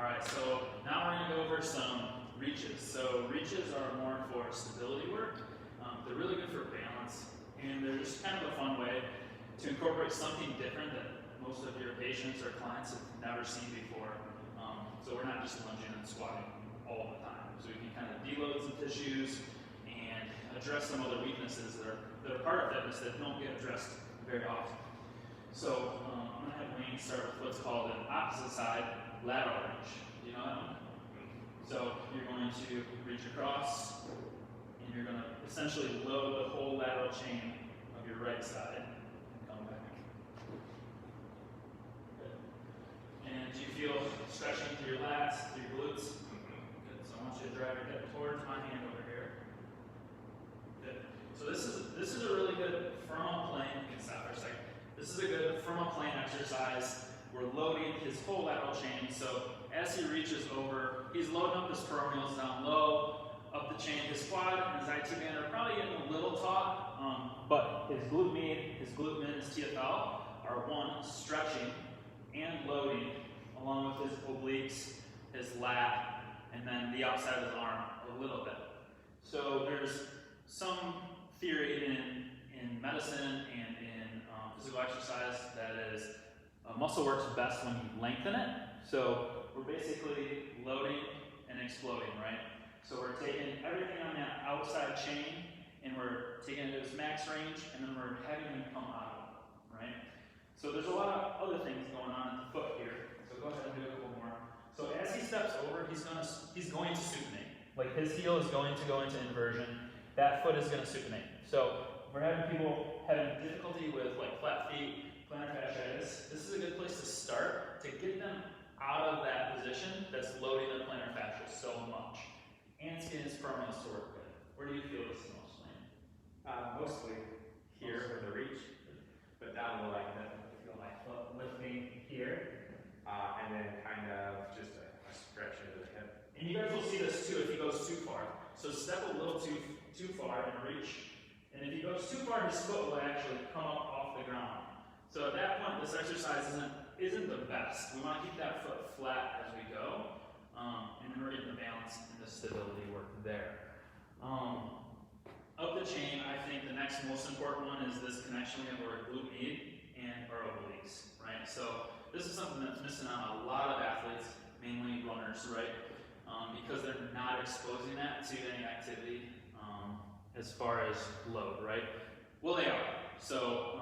Alright, so now we're going to go over some reaches. So reaches are more for stability work. They're really good for balance, and they're just kind of a fun way to incorporate something different that most of your patients or clients have never seen before. So we're not just lunging and squatting all the time. So we can kind of deload some tissues and address some other weaknesses that are part of fitness that don't get addressed very often. So I'm going to have Wayne start with what's called an opposite side lateral reach. Do you know that one? So you're going to reach across, and you're going to essentially load the whole lateral chain of your right side and come back. Good. And do you feel stretching through your lats, through your glutes? Good. So I want you to drive your hip towards my hand over here. Good. So this is a really good frontal plane. You can stop for a second. This is a good frontal plane exercise. We're loading his whole lateral chain. So as he reaches over, he's loading up his peroneals down low, up the chain. His quad and his IT band are probably getting a little taut, but his glute med, his glute min, his TFL are one, stretching and loading, along with his obliques, his lat, and then the outside of his arm a little bit. So there's some theory in medicine and in physical exercise that is muscle works best when you lengthen it. So we're basically loading and exploding, right? So we're taking everything on that outside chain and we're taking it to its max range, and then we're having him come out of it, right? So there's a lot of other things going on at the foot here. So go ahead and do a couple more. So as he steps over, he's going to supinate. Like his heel is going to go into inversion. That foot is going to supinate. So we're having people having difficulty with like flat feet, plantar fasciitis. This is a good place to start to get them out of that position that's loading their plantar fascia so much. And it's getting his peroneals to work good. Where do you feel this the most, Lane? Mostly here for the reach, but down below I can definitely feel my foot lifting here, and then kind of just a stretch into the hip. And you guys will see this too if he goes too far. So step a little too far and reach. And if he goes too far, his foot will actually come up off the ground. So at that point, this exercise isn't the best. We want to keep that foot flat as we go, and then we're getting the balance and the stability work there. Up the chain, I think the next most important one is this connection we have with our glute med and our obliques, right? So this is something that's missing on a lot of athletes, mainly runners, right? Because they're not exposing that to any activity as far as load, right? Well, they are. So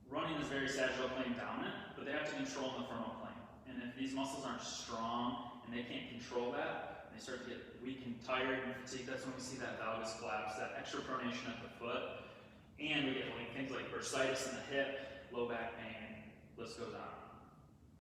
running is very sagittal plane dominant, but they have to control in the frontal plane. And if these muscles aren't strong and they can't control that, they start to get weak and tired and fatigued. That's when we see that valgus collapse, that extra pronation at the foot. And we get things like bursitis in the hip, low back pain, list goes on.